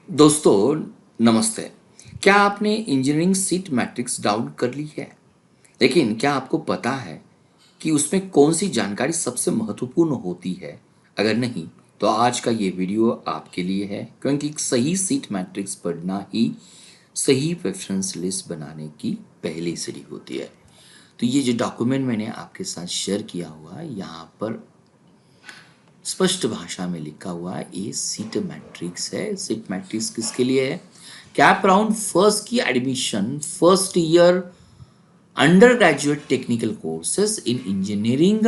दोस्तों नमस्ते। क्या आपने इंजीनियरिंग सीट मैट्रिक्स डाउनलोड कर ली है? लेकिन क्या आपको पता है कि उसमें कौन सी जानकारी सबसे महत्वपूर्ण होती है? अगर नहीं तो आज का ये वीडियो आपके लिए है, क्योंकि एक सही सीट मैट्रिक्स पढ़ना ही सही प्रेफरेंस लिस्ट बनाने की पहली सीढ़ी होती है। तो ये जो डॉक्यूमेंट मैंने आपके साथ शेयर किया हुआ है, यहाँ पर स्पष्ट भाषा में लिखा हुआ है, ये सीट मैट्रिक्स है। सीट मैट्रिक्स किसके लिए है? कैप राउंड फर्स्ट की admission first year under graduate technical courses in engineering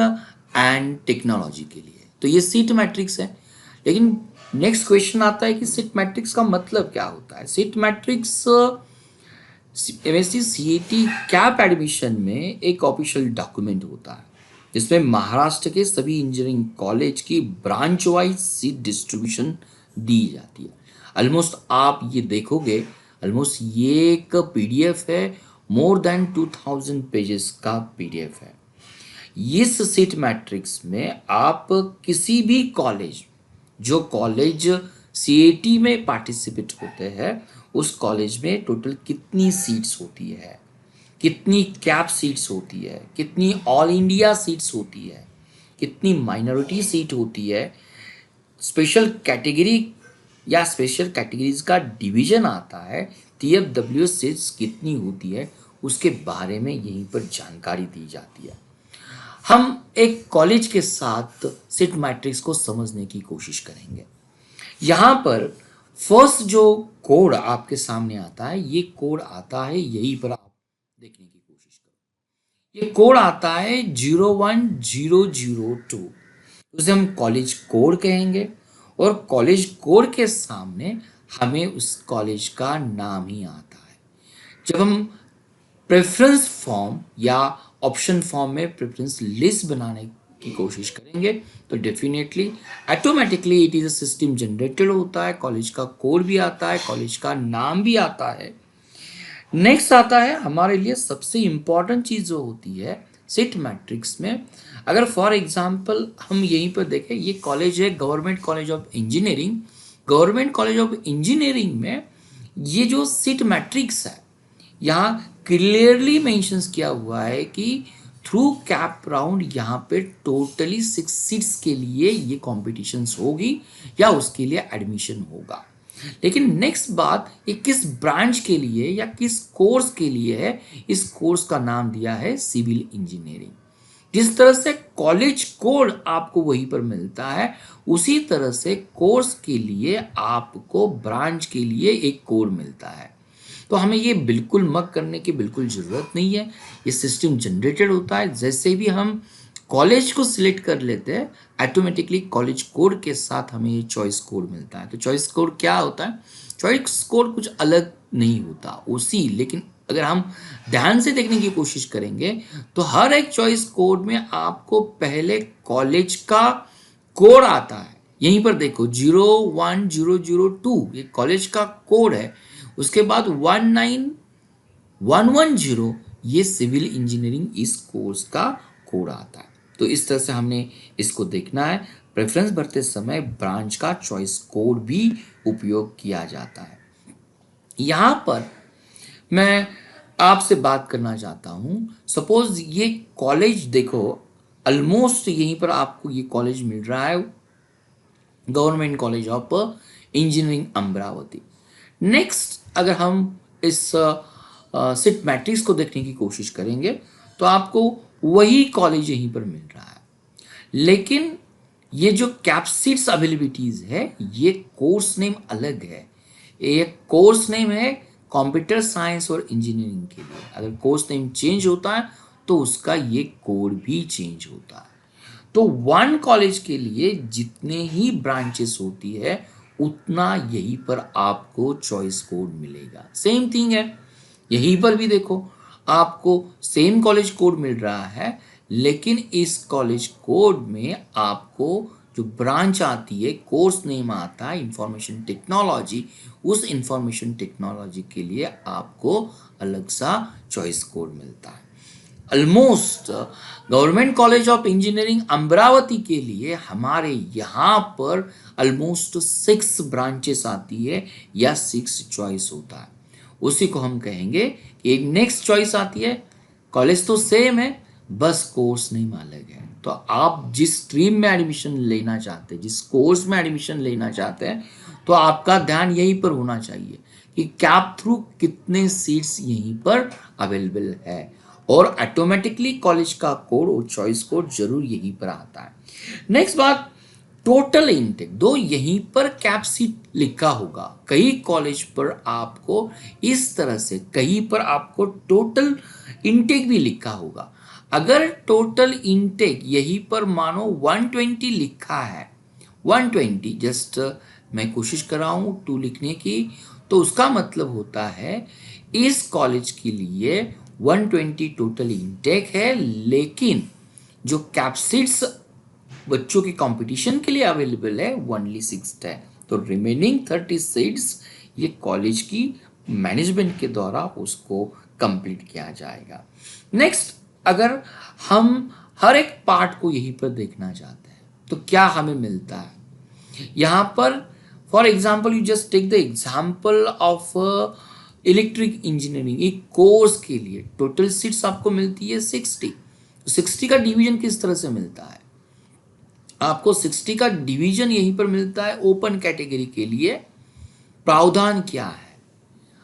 and technology के लिए। तो ये सीट मैट्रिक्स है। लेकिन नेक्स्ट क्वेश्चन आता है कि सीट मैट्रिक्स का मतलब क्या होता है? Seat matrix MSc CET cap admission में एक ऑफिशियल डॉक्यूमेंट होता है, जिसमें महाराष्ट्र के सभी इंजीनियरिंग कॉलेज की ब्रांच वाइज सीट डिस्ट्रीब्यूशन दी जाती है। ऑलमोस्ट आप ये देखोगे, ऑलमोस्ट ये एक पीडीएफ है, मोर देन 2000 पेजेस का पीडीएफ है। इस सीट मैट्रिक्स में आप किसी भी कॉलेज, जो कॉलेज सीएटी में पार्टिसिपेट होते हैं, उस कॉलेज में टोटल कितनी सीट्स होती है, कितनी कैप सीट्स होती है, कितनी ऑल इंडिया सीट्स होती है, कितनी माइनॉरिटी सीट होती है, स्पेशल कैटेगरी या स्पेशल कैटेगरीज का डिवीजन आता है, टीएफडब्ल्यू सीट्स कितनी होती है, उसके बारे में यहीं पर जानकारी दी जाती है। हम एक कॉलेज के साथ सीट मैट्रिक्स को समझने की कोशिश करेंगे। यहाँ पर फर्स्ट जो कोड आपके सामने आता है, ये कोड आता है, यहीं पर आप देखने की कोशिश करो। ये कोड आता है 01002, उसे हम कॉलेज कोड कहेंगे, और कॉलेज कोड के सामने हमें उस कॉलेज का नाम ही आता है। जब हम प्रेफरेंस फॉर्म या ऑप्शन फॉर्म में प्रेफरेंस लिस्ट बनाने की कोशिश करेंगे, तो definitely automatically it is a system generated होता है, कॉलेज का कोड भी आता है, कॉलेज का नाम भी आता है। नेक्स्ट आता है हमारे लिए सबसे इंपॉर्टेंट चीज जो होती है सीट मैट्रिक्स में। अगर फॉर एग्जांपल हम यहीं पर देखें, ये कॉलेज है government college of engineering. Government college of engineering में ये जो सीट मैट्रिक्स है, यहाँ क्लियरली मेंशंस किया हुआ है कि थ्रू कैप राउंड यहाँ पे टोटली 6 सीट्स के लिए ये कॉम्पिटिशन्स होगी या उसके लिए एडमिशन होगा। लेकिन नेक्स्ट बात, ये किस ब्रांच के लिए या किस कोर्स के लिए है? इस कोर्स का नाम दिया है सिविल इंजीनियरिंग। जिस तरह से कॉलेज कोड आपको वहीं पर मिलता है, उसी तरह से कोर्स के लिए आपको ब्रांच के लिए एक कोड मिलता है। तो हमें ये बिल्कुल मग करने की बिल्कुल ज़रूरत नहीं है, ये सिस्टम जनरेटेड होता है। जैसे भी हम कॉलेज को सिलेक्ट कर लेते हैं, ऑटोमेटिकली कॉलेज कोड के साथ हमें ये चॉइस कोड मिलता है। तो चॉइस कोड क्या होता है? चॉइस कोड कुछ अलग नहीं होता उसी, लेकिन अगर हम ध्यान से देखने की कोशिश करेंगे तो हर एक चॉइस कोड में आपको पहले कॉलेज का कोड आता है। यहीं पर देखो 01002 ये कॉलेज का कोड है। उसके बाद 19110 ये सिविल इंजीनियरिंग इस कोर्स का कोड आता है। तो इस तरह से हमने इसको देखना है। प्रेफरेंस भरते समय ब्रांच का चॉइस कोड भी उपयोग किया जाता है। यहाँ पर मैं आपसे बात करना चाहता हूँ, सपोज ये कॉलेज देखो, ऑलमोस्ट यहीं पर आपको ये कॉलेज मिल रहा है, government college of engineering Amravati. Next अगर हम इस सीट मैट्रिक्स को देखने की कोशिश करेंगे तो आपको वही कॉलेज यहीं पर मिल रहा है, लेकिन ये जो कैप सीट्स अवेलेबिलिटीज है, ये कोर्स नेम अलग है। ये कोर्स नेम है कंप्यूटर साइंस और इंजीनियरिंग के लिए। अगर कोर्स नेम चेंज होता है तो उसका ये कोड भी चेंज होता है। तो वन कॉलेज के लिए जितने ही ब्रांचेस होती है, उतना यहीं पर आपको चॉइस कोड मिलेगा। सेम थिंग है, यहीं पर भी देखो आपको सेम कॉलेज कोड मिल रहा है, लेकिन इस कॉलेज कोड में आपको जो ब्रांच आती है, कोर्स नेम आता है इंफॉर्मेशन टेक्नोलॉजी, उस इंफॉर्मेशन टेक्नोलॉजी के लिए आपको अलग सा चॉइस कोड मिलता है। Almost government college of engineering Amravati के लिए हमारे यहाँ पर ऑलमोस्ट 6 ब्रांचेस आती है या 6 चॉइस होता है। उसी को हम कहेंगे कि एक नेक्स्ट चॉइस आती है। कॉलेज तो सेम है, बस कोर्स नेम अलग है। तो आप जिस स्ट्रीम में एडमिशन लेना चाहते हैं, जिस कोर्स में एडमिशन लेना चाहते हैं, तो आपका ध्यान यहीं पर होना चाहिए कि कैप थ्रू कितने सीट्स यहीं पर अवेलेबल है, और ऑटोमेटिकली कॉलेज का कोड और चॉइस कोड जरूर यहीं पर आता है। नेक्स्ट बात, टोटल इनटेक। दो यहीं पर कैप सीट लिखा होगा, कई कॉलेज पर आपको इस तरह से, कहीं पर आपको टोटल इनटेक भी लिखा होगा। अगर टोटल इनटेक यहीं पर मानो 120 लिखा है, 120 जस्ट मैं कोशिश कर रहा हूं 2 लिखने की, तो उसका मतलब होता है इस कॉलेज के लिए 120 टोटल इनटेक है, लेकिन जो कैप सीट्स बच्चों की कंपटीशन के लिए अवेलेबल है ओनली 6 है। तो रिमेनिंग 30 सीट्स ये कॉलेज की मैनेजमेंट के द्वारा उसको कंप्लीट किया जाएगा। नेक्स्ट, अगर हम हर एक पार्ट को यहीं पर देखना चाहते हैं तो क्या हमें मिलता है यहाँ पर। For example you just take the example of electric engineering, एक कोर्स के लिए टोटल सीट्स आपको मिलती है 60। 60 का डिवीजन किस तरह से मिलता है, आपको 60 का डिवीजन यहीं पर मिलता है। ओपन कैटेगरी के लिए प्रावधान क्या है,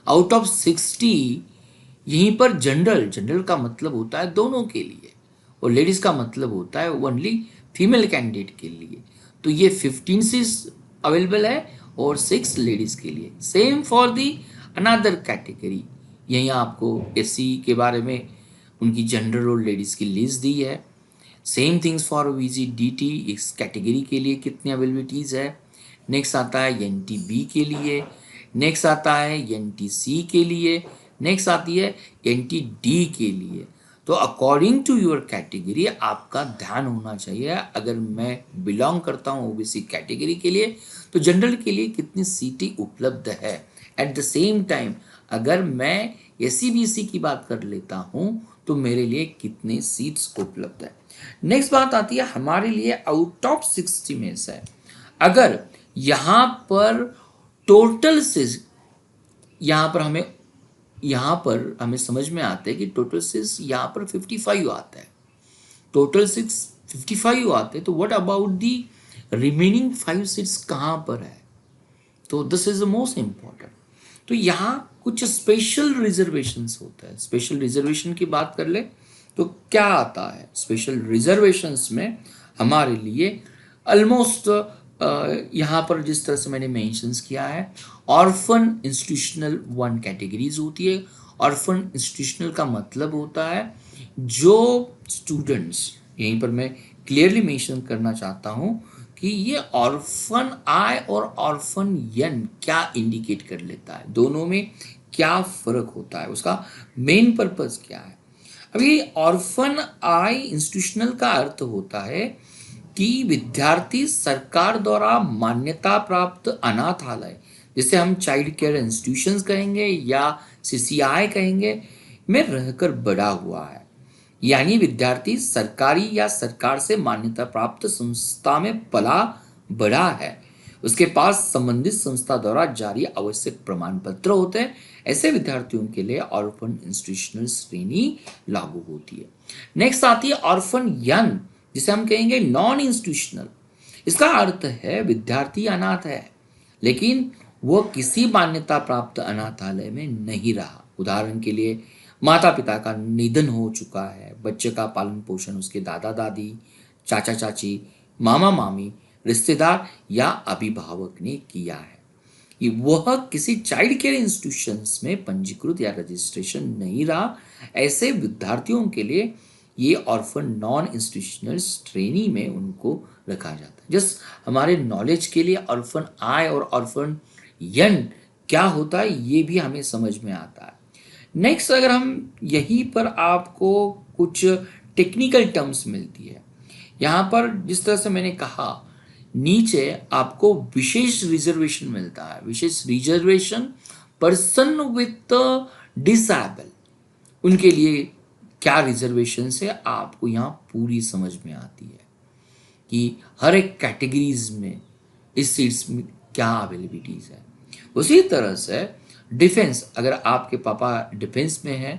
आउट ऑफ 60 यहीं पर जनरल, जनरल का मतलब होता है दोनों के लिए, और लेडीज का मतलब होता है ओनली फीमेल कैंडिडेट के लिए। तो ये 15 सीट्स अवेलेबल है और 6 लेडीज के लिए। Same for the another category, यहीं आपको एससी के बारे में उनकी जनरल और लेडीज की लिस्ट दी है। सेम थिंग्स फॉर VGDT, इस कैटेगरी के लिए कितनी अवेलेबिलिटीज़ है। नेक्स्ट आता है NTB के लिए, नेक्स्ट आता है NTC के लिए, नेक्स्ट आती है NTD के लिए। तो अकॉर्डिंग टू योर कैटेगरी आपका ध्यान होना चाहिए। अगर मैं बिलोंग करता हूँ OBC कैटेगरी के लिए, तो जनरल के लिए कितनी सीटें उपलब्ध है। एट द सेम टाइम अगर मैं SC/BC की बात कर लेता हूँ तो मेरे लिए कितने सीट्स उपलब्ध है। नेक्स्ट बात आती है हमारे लिए आउट ऑफ 60 में से अगर यहां पर टोटल से, यहां पर हमें समझ में आता है कि टोटल सिक्स यहां पर 55 आता है, टोटल 6 55 आते हैं, तो what about the remaining 5 seats कहां पर है। तो this is the most important. तो यहाँ कुछ स्पेशल रिजर्वेशंस होता है। स्पेशल रिजर्वेशन की बात कर ले तो क्या आता है स्पेशल रिजर्वेशंस में हमारे लिए। ऑलमोस्ट यहाँ पर जिस तरह से मैंने मेंशंस किया है, ऑर्फन इंस्टीट्यूशनल 1 कैटेगरीज होती है। ऑर्फन इंस्टीट्यूशनल का मतलब होता है जो स्टूडेंट्स, यहीं पर मैं क्लियरली मेंशन करना चाहता हूँ कि ये ऑर्फन आई और ऑर्फन यन क्या इंडिकेट कर लेता है, दोनों में क्या फर्क होता है, उसका मेन पर्पस क्या है। अभी ऑर्फन आई इंस्टीट्यूशनल का अर्थ होता है कि विद्यार्थी सरकार द्वारा मान्यता प्राप्त अनाथालय, जिसे हम चाइल्ड केयर इंस्टीट्यूशंस कहेंगे या CCI कहेंगे, में रहकर बड़ा हुआ है। यानी विद्यार्थी सरकारी या सरकार से मान्यता प्राप्त संस्था में पला बड़ा है, उसके पास संबंधित संस्था द्वारा जारी आवश्यक प्रमाण पत्र होते हैं। ऐसे विद्यार्थियों के लिए ऑर्फन इंस्टीट्यूशनल श्रेणी लागू होती है। नेक्स्ट आती है ऑर्फन यन, जिसे हम कहेंगे नॉन इंस्टीट्यूशनल। इसका अर्थ है विद्यार्थी अनाथ है लेकिन वह किसी मान्यता प्राप्त अनाथालय में नहीं रहा। उदाहरण के लिए माता पिता का निधन हो चुका है, बच्चे का पालन पोषण उसके दादा दादी, चाचा चाची, मामा मामी, रिश्तेदार या अभिभावक ने किया है। कि वह किसी चाइल्ड केयर इंस्टीट्यूशंस में पंजीकृत या रजिस्ट्रेशन नहीं रहा। ऐसे विद्यार्थियों के लिए ये ऑर्फन नॉन इंस्टीट्यूशनल श्रेणी में उनको रखा जाता है। जस्ट हमारे नॉलेज के लिए ऑर्फन आई और ऑर्फन यन क्या होता है ये भी हमें समझ में आता है। नेक्स्ट, अगर हम यहीं पर आपको कुछ टेक्निकल टर्म्स मिलती है, यहाँ पर जिस तरह से मैंने कहा नीचे आपको विशेष रिजर्वेशन मिलता है। विशेष रिजर्वेशन पर्सन विथ डिसेबल उनके लिए क्या रिजर्वेशन से आपको यहाँ पूरी समझ में आती है कि हर एक कैटेगरीज में इस सीट्स में क्या अवेलेबिलिटीज है। उसी तरह से डिफेंस, अगर आपके पापा डिफेंस में है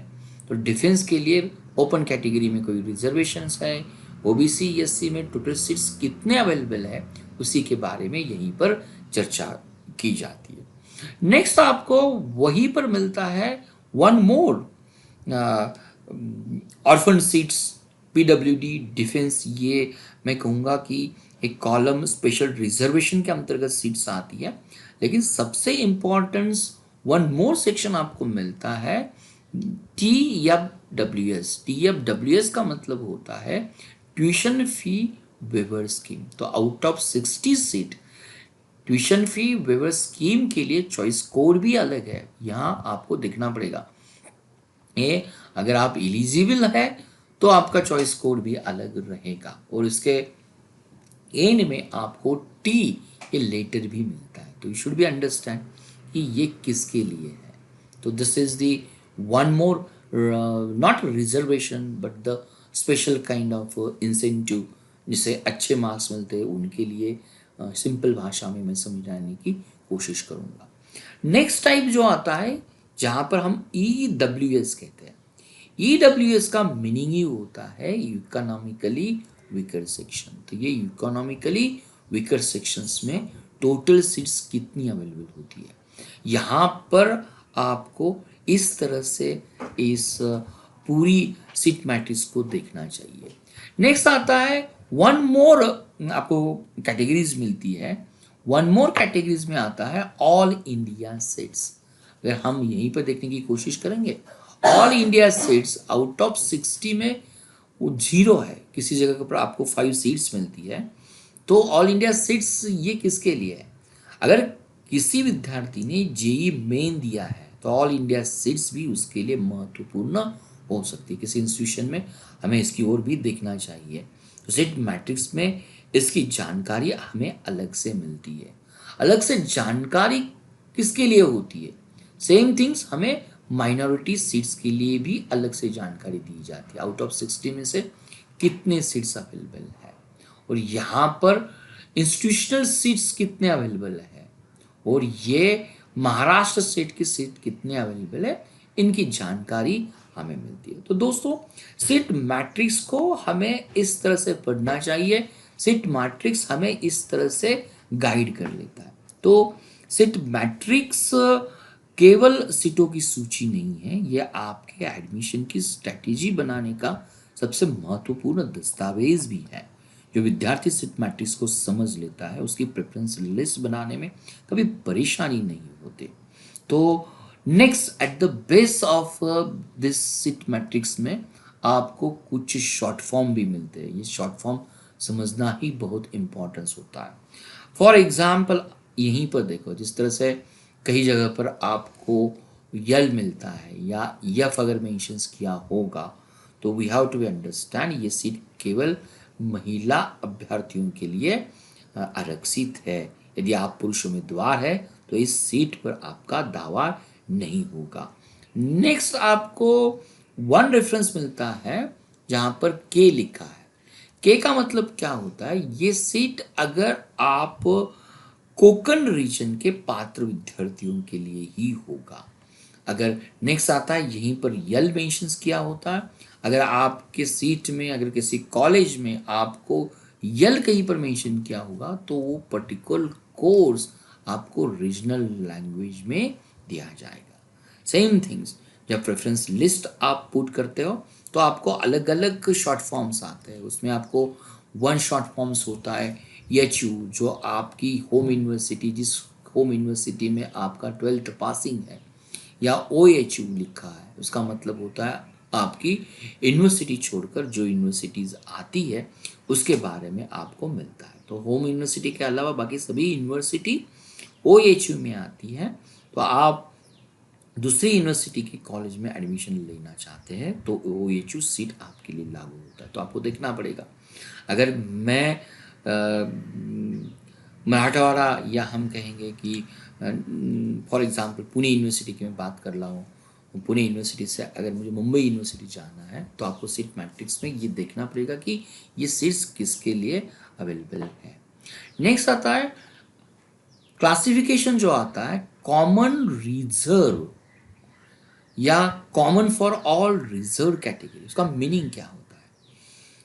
तो डिफेंस के लिए ओपन कैटेगरी में कोई रिजर्वेशंस है, ओबीसी एससी में टोटल सीट्स कितने अवेलेबल है, उसी के बारे में यहीं पर चर्चा की जाती है। नेक्स्ट आपको वहीं पर मिलता है one more orphan seats, PWD defence, ये मैं कहूँगा कि एक कॉलम स्पेशल रिजर्वेशन के अंतर्गत सीट्स आती है। लेकिन सबसे इम्पोर्टेंस वन मोर सेक्शन आपको मिलता है टी एफ डब्ल्यू एस का मतलब होता है ट्यूशन फी वेवर स्कीम। तो out of 60 seat tuition fee waiver scheme के लिए चॉइस कोड भी अलग है, यहाँ आपको देखना पड़ेगा। ये अगर आप एलिजिबल है तो आपका चॉइस कोड भी अलग रहेगा, और इसके एंड में आपको टी ये लेटर भी मिलता है। तो यू शुड बी अंडरस्टैंड कि ये किसके लिए है। तो this is the one more not reservation but the special kind of incentive, जिसे अच्छे मार्क्स मिलते हैं उनके लिए सिंपल भाषा में मैं समझाने की कोशिश करूँगा। नेक्स्ट टाइप जो आता है जहाँ पर हम ई डब्ल्यू एस कहते हैं। ई डब्ल्यू एस का मीनिंग ही होता है इकोनॉमिकली वीकर सेक्शन। तो ये इकोनॉमिकली वीकर सेक्शंस में टोटल सीट्स कितनी अवेलेबल होती है, यहाँ पर आपको इस तरह से इस पूरी सीट मैट्रिक्स को देखना चाहिए। नेक्स्ट आता है वन मोर, आपको कैटेगरीज मिलती है। वन मोर कैटेगरीज में आता है ऑल इंडिया सीट्स। अगर हम यहीं पर देखने की कोशिश करेंगे, all India seats out of 60 में वो 0 है, किसी जगह पर आपको 5 सीट्स मिलती है। तो ऑल इंडिया सीट्स ये किसके लिए है? अगर किसी विद्यार्थी ने जेई मेन दिया है तो ऑल इंडिया सीट्स भी उसके लिए महत्वपूर्ण हो सकती है। किसी इंस्टीट्यूशन में हमें इसकी ओर भी देखना चाहिए। तो सीट मैट्रिक्स में इसकी जानकारी हमें अलग से मिलती है। अलग से जानकारी किसके लिए होती है? सेम थिंग्स हमें माइनॉरिटी सीट्स के लिए भी अलग से जानकारी दी जाती है। आउट ऑफ 60 में से कितने सीट्स अवेलेबल है, और यहाँ पर इंस्टीट्यूशनल सीट्स कितने अवेलेबल है, और ये महाराष्ट्र स्टेट की सीट कितने अवेलेबल है, इनकी जानकारी हमें मिलती है। तो दोस्तों, सीट मैट्रिक्स को हमें इस तरह से पढ़ना चाहिए। सीट मैट्रिक्स हमें इस तरह से गाइड कर लेता है। तो सीट मैट्रिक्स केवल सीटों की सूची नहीं है, यह आपके एडमिशन की स्ट्रेटेजी बनाने का सबसे महत्वपूर्ण दस्तावेज भी है। जो विद्यार्थी सीट मैट्रिक्स को समझ लेता है उसकी प्रेफरेंस लिस्ट बनाने में कभी परेशानी नहीं होती। तो next at the base of this seat matrix में आपको कुछ शॉर्ट फॉर्म भी मिलते हैं। ये शॉर्ट फॉर्म समझना ही बहुत इंपॉर्टेंस होता है। फॉर एग्जाम्पल यहीं पर देखो, जिस तरह से कई जगह पर आपको यल मिलता है या यफ अगर मेंशंस किया होगा, तो वी हैव टू अंडरस्टैंड ये सीट केवल महिला अभ्यर्थियों के लिए आरक्षित है। यदि आप पुरुष उम्मीदवार है तो इस सीट पर आपका दावा नहीं होगा। नेक्स्ट आपको वन रेफरेंस मिलता है जहां पर के लिखा है। के का मतलब क्या होता है? ये सीट अगर आप कोकण रीजन के पात्र विद्यार्थियों के लिए ही होगा। अगर नेक्स्ट आता है यहीं पर यल मेंशंस किया होता है। अगर आपके सीट में, अगर किसी कॉलेज में आपको यल कहीं पर मेंशन किया होगा तो वो पर्टिकुलर कोर्स आपको रीजनल लैंग्वेज में दिया जाएगा। सेम थिंग्स, जब प्रेफरेंस लिस्ट आप पुट करते हो तो आपको अलग अलग शॉर्ट फॉर्म्स आते हैं। उसमें आपको वन शॉर्ट फॉर्म्स होता है एच यू, जो आपकी होम यूनिवर्सिटी, जिस होम यूनिवर्सिटी में आपका 12th पासिंग है, या ओ एच यू लिखा है, उसका मतलब होता है आपकी यूनिवर्सिटी छोड़कर जो यूनिवर्सिटीज़ आती है उसके बारे में आपको मिलता है। तो होम यूनिवर्सिटी के अलावा बाकी सभी यूनिवर्सिटी ओ एच यू में आती है। तो आप दूसरी यूनिवर्सिटी के कॉलेज में एडमिशन लेना चाहते हैं तो ओ एच यू सीट आपके लिए लागू होता है। तो आपको देखना पड़ेगा। अगर मैं मराठवाड़ा, या हम कहेंगे कि फॉर एग्जांपल पुणे यूनिवर्सिटी की मैं बात कर रहा हूँ, पुणे यूनिवर्सिटी से अगर मुझे मुंबई यूनिवर्सिटी जाना है तो आपको सीट मैट्रिक्स में ये देखना पड़ेगा कि ये सीट्स किसके लिए अवेलेबल है। नेक्स्ट आता है क्लासिफिकेशन, जो आता है कॉमन रिजर्व या common for all reserve category. उसका मीनिंग क्या होता है?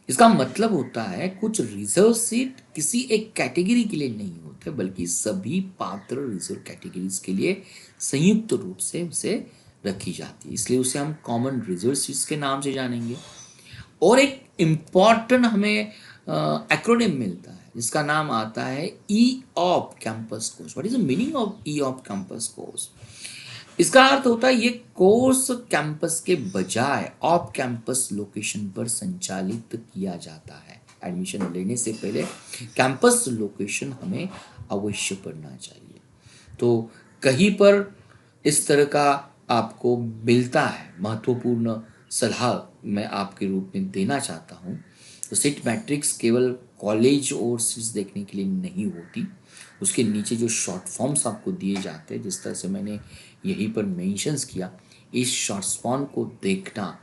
इसका मतलब होता है कुछ रिजर्व सीट किसी एक कैटेगरी के लिए नहीं होते, बल्कि सभी पात्र रिजर्व कैटेगरीज के लिए संयुक्त रूप से उसे रखी जाती है, इसलिए उसे हम कॉमन रिजर्व सीट्स के नाम से जानेंगे। और एक इम्पॉर्टेंट हमें एक्रोनिम मिलता है जिसका नाम आता है ई off campus course. What is the meaning of E off campus course? इसका अर्थ होता है ये कोर्स कैंपस के बजाय ऑफ कैंपस लोकेशन पर संचालित किया जाता है। एडमिशन लेने से पहले कैंपस लोकेशन हमें अवश्य पढ़ना चाहिए। तो कहीं पर इस तरह का आपको मिलता है महत्वपूर्ण सलाह मैं आपके रूप में देना चाहता हूँ। तो सीट मैट्रिक्स केवल कॉलेज और सीट्स देखने के लिए नहीं होती, उसके नीचे जो शॉर्ट फॉर्म्स आपको दिए जाते हैं, जिस तरह से मैंने यहीं पर मेंशंस किया, इस शॉर्ट्स फॉर्म को देखना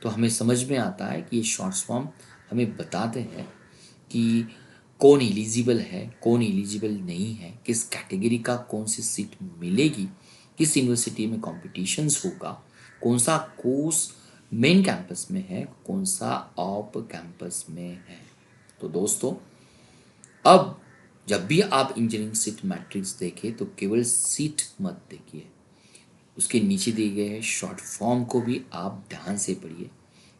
तो हमें समझ में आता है कि ये शॉर्ट्स फॉर्म हमें बताते हैं कि कौन एलिजिबल है, कौन एलिजिबल नहीं है, किस कैटेगरी का कौन सी सीट मिलेगी, किस यूनिवर्सिटी में कॉम्पिटिशन्स होगा, कौन सा कोर्स मेन कैंपस में है, कौन सा ऑफ कैंपस में है। तो दोस्तों, अब जब भी आप इंजीनियरिंग सीट मैट्रिक्स देखें तो केवल सीट मत देखिए, उसके नीचे दिए गए शॉर्ट फॉर्म को भी आप ध्यान से पढ़िए।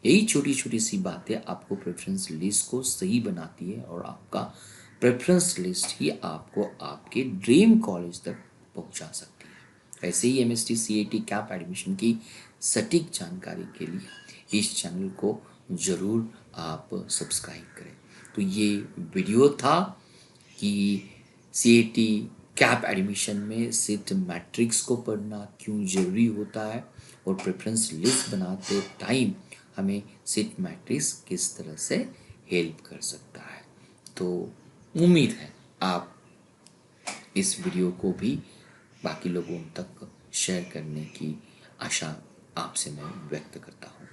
यही छोटी छोटी सी बातें आपको प्रेफरेंस लिस्ट को सही बनाती है और आपका प्रेफरेंस लिस्ट ही आपको आपके ड्रीम कॉलेज तक पहुंचा सकती है। ऐसे ही एमएसटी सीएटी कैप एडमिशन की सटीक जानकारी के लिए इस चैनल को ज़रूर आप सब्सक्राइब करें। तो ये वीडियो था कि सीएटी कैप एडमिशन में सीट मैट्रिक्स को पढ़ना क्यों ज़रूरी होता है और प्रेफरेंस लिस्ट बनाते टाइम हमें सीट मैट्रिक्स किस तरह से हेल्प कर सकता है। तो उम्मीद है आप इस वीडियो को भी बाकी लोगों तक शेयर करने की आशा आपसे मैं व्यक्त करता हूँ।